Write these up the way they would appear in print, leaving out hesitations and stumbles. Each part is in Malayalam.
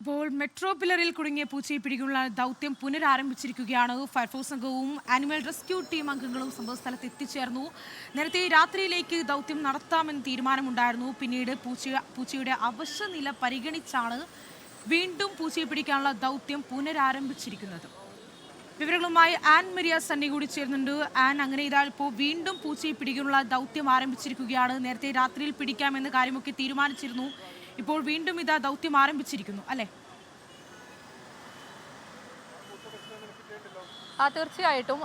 ഇപ്പോൾ മെട്രോ പില്ലറിൽ കുടുങ്ങിയ പൂച്ചയെ പിടിക്കാനുള്ള ദൗത്യം പുനരാരംഭിച്ചിരിക്കുകയാണ്. ഫയർഫോഴ്സ് സംഘവും ആനിമൽ റെസ്ക്യൂ ടീം അംഗങ്ങളും സംഭവസ്ഥലത്ത് എത്തിച്ചേർന്നു. നേരത്തെ രാത്രിയിലേക്ക് ദൗത്യം നടത്താമെന്ന് തീരുമാനമുണ്ടായിരുന്നു. പിന്നീട് പൂച്ചയുടെ അവശ്യനില പരിഗണിച്ചാണ് വീണ്ടും പൂച്ചയെ പിടിക്കാനുള്ള ദൗത്യം പുനരാരംഭിച്ചിരിക്കുന്നത്. വിവരങ്ങളുമായി ആൻ മരിയ സണ്ണി കൂടി ചേർന്നുണ്ട്. ആൻ, അങ്ങനെ ഇതാ ഇപ്പോൾ വീണ്ടും പൂച്ചയെ പിടിക്കാനുള്ള ദൗത്യം ആരംഭിച്ചിരിക്കുകയാണ്. നേരത്തെ രാത്രിയിൽ പിടിക്കാമെന്ന കാര്യമൊക്കെ തീരുമാനിച്ചിരുന്നു. ഇപ്പോൾ വീണ്ടും ഇതാ ദൗത്യം ആരംഭിച്ചിരിക്കുന്നു അല്ലേ? തീർച്ചയായിട്ടും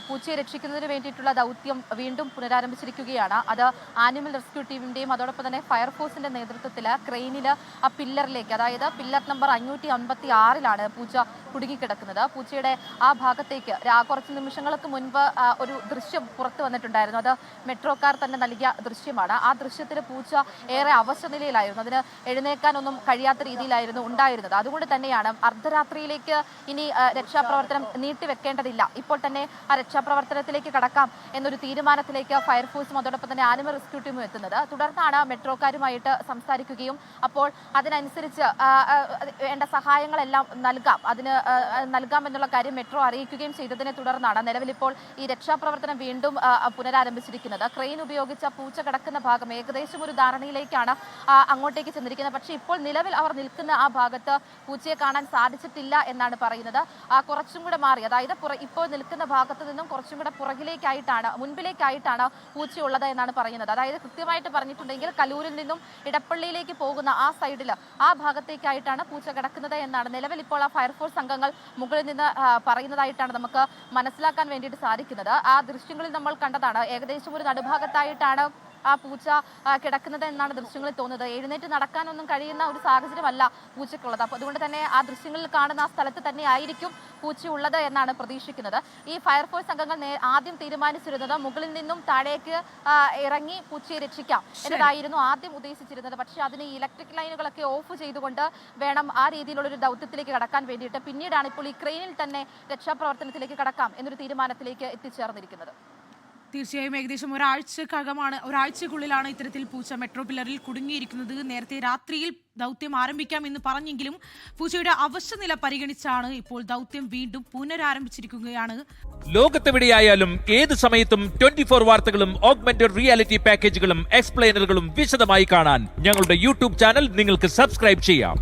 പൂച്ചയെ രക്ഷിക്കുന്നതിന് വേണ്ടിയിട്ടുള്ള ദൗത്യം വീണ്ടും പുനരാരംഭിച്ചിരിക്കുകയാണ്. അത് ആനിമൽ റെസ്ക്യൂ ടീമിന്റെയും അതോടൊപ്പം തന്നെ ഫയർഫോഴ്സിന്റെ നേതൃത്വത്തിൽ ക്രെയിനിൽ ആ പില്ലറിലേക്ക്, അതായത് പില്ലർ നമ്പർ 556 പൂച്ച കുടുങ്ങിക്കിടക്കുന്നത്. പൂച്ചയുടെ ആ ഭാഗത്തേക്ക് കുറച്ച് നിമിഷങ്ങൾക്ക് മുൻപ് ഒരു ദൃശ്യം പുറത്തു വന്നിട്ടുണ്ടായിരുന്നു. അത് മെട്രോക്കാർ തന്നെ നൽകിയ ദൃശ്യമാണ്. ആ ദൃശ്യത്തിൽ പൂച്ച ഏറെ അവശനിലയിലായിരുന്നു. അതിന് എഴുന്നേക്കാനൊന്നും കഴിയാത്ത രീതിയിലായിരുന്നു ഉണ്ടായിരുന്നത്. അതുകൊണ്ട് തന്നെയാണ് അർദ്ധരാത്രിയിലേക്ക് ഇനി രക്ഷാപ്രവർത്തനം നീട്ടിവെക്കേണ്ടതില്ല, ഇപ്പോൾ തന്നെ ആ രക്ഷാപ്രവർത്തനത്തിലേക്ക് കടക്കാം എന്നൊരു തീരുമാനത്തിലേക്ക് ഫയർഫോഴ്സും അതോടൊപ്പം തന്നെ ആനിമൽ റെസ്ക്യൂ ടീമും എത്തുന്നത്. തുടർന്നാണ് മെട്രോക്കാരുമായിട്ട് സംസാരിക്കുകയും അപ്പോൾ അതിനനുസരിച്ച് വേണ്ട സഹായങ്ങളെല്ലാം നൽകാമെന്നുള്ള കാര്യം മെട്രോ അറിയിക്കുകയും ചെയ്തതിനെ തുടർന്നാണ് നിലവിലിപ്പോൾ ഈ രക്ഷാപ്രവർത്തനം വീണ്ടും പുനരാരംഭിച്ചിരിക്കുന്നത്. ക്രെയിൻ ഉപയോഗിച്ച പൂച്ച കിടക്കുന്ന ഭാഗം ഏകദേശം ഒരു ധാരണയിലേക്കാണ് അങ്ങോട്ടേക്ക് ചെന്നിരിക്കുന്നത്. പക്ഷേ ഇപ്പോൾ നിലവിൽ അവർ നിൽക്കുന്ന ആ ഭാഗത്ത് പൂച്ചയെ കാണാൻ സാധിച്ചിട്ടില്ല എന്നാണ് പറയുന്നത്. കുറച്ചും കൂടെ മാറി, അതായത് ഇപ്പോൾ നിൽക്കുന്ന ഭാഗത്ത് നിന്നും കുറച്ചും കൂടെ മുൻപിലേക്കായിട്ടാണ് പൂച്ചയുള്ളത് എന്നാണ് പറയുന്നത്. അതായത് കൃത്യമായിട്ട് പറഞ്ഞിട്ടുണ്ടെങ്കിൽ കലൂരിൽ നിന്നും ഇടപ്പള്ളിയിലേക്ക് പോകുന്ന ആ സൈഡിൽ ആ ഭാഗത്തേക്കായിട്ടാണ് പൂച്ച കിടക്കുന്നത് എന്നാണ് നിലവിൽ ഇപ്പോൾ ആ ഫയർഫോഴ്സ് അംഗങ്ങൾ മുകളിൽ നിന്ന് പറയുന്നതായിട്ടാണ് നമുക്ക് മനസ്സിലാക്കാൻ വേണ്ടിയിട്ട് സാധിക്കുന്നത്. ആ ദൃശ്യങ്ങളിൽ നമ്മൾ കണ്ടതാണ്, ഏകദേശം ഒരു നടുഭാഗത്തായിട്ടാണ് ആ പൂച്ച കിടക്കുന്നത് എന്നാണ് ദൃശ്യങ്ങളിൽ തോന്നുന്നത്. എഴുന്നേറ്റ് നടക്കാനൊന്നും കഴിയുന്ന ഒരു സാഹചര്യമല്ല പൂച്ചയ്ക്കുള്ളത്. അപ്പോൾ അതുകൊണ്ട് തന്നെ ആ ദൃശ്യങ്ങളിൽ കാണുന്ന ആ സ്ഥലത്ത് തന്നെ ആയിരിക്കും പൂച്ചയുള്ളത് എന്നാണ് പ്രതീക്ഷിക്കുന്നത്. ഈ ഫയർഫോഴ്സ് അംഗങ്ങൾ ആദ്യം തീരുമാനിച്ചിരുന്നത് മുകളിൽ നിന്നും താഴേക്ക് ഇറങ്ങി പൂച്ചയെ രക്ഷിക്കാം എന്നതായിരുന്നു ആദ്യം ഉദ്ദേശിച്ചിരുന്നത്. പക്ഷേ അതിന് ഈ ഇലക്ട്രിക് ലൈനുകളൊക്കെ ഓഫ് ചെയ്തുകൊണ്ട് വേണം ആ രീതിയിലുള്ള ഒരു ദൗത്യത്തിലേക്ക് കടക്കാൻ വേണ്ടിയിട്ട്. പിന്നീടാണ് ഇപ്പോൾ ഈ ക്രെയിനിൽ തന്നെ രക്ഷാപ്രവർത്തനത്തിലേക്ക് കടക്കാം എന്നൊരു തീരുമാനത്തിലേക്ക് എത്തിച്ചേർന്നിരിക്കുന്നത്. തീർച്ചയായും ഏകദേശം ഒരാഴ്ചക്കുള്ളിലാണ് ഇത്തരത്തിൽ പൂച്ച മെട്രോ പില്ലറിൽ കുടുങ്ങിയിരിക്കുന്നത്. നേരത്തെ രാത്രിയിൽ ദൗത്യം ആരംഭിക്കാം എന്ന് പറഞ്ഞെങ്കിലും പൂച്ചയുടെ അവശ്യനില പരിഗണിച്ചാണ് ഇപ്പോൾ ദൗത്യം വീണ്ടും പുനരാരംഭിച്ചിരിക്കുകയാണ്. ലോകത്തെവിടെയായാലും ഏത് സമയത്തും 24 വാർത്തകളും ഓഗ്മെന്റഡ് റിയാലിറ്റി പാക്കേജുകളും എക്സ്പ്ലെയിനറുകളും വിശദമായി കാണാൻ ഞങ്ങളുടെ യൂട്യൂബ് ചാനൽ നിങ്ങൾക്ക് സബ്സ്ക്രൈബ് ചെയ്യാം.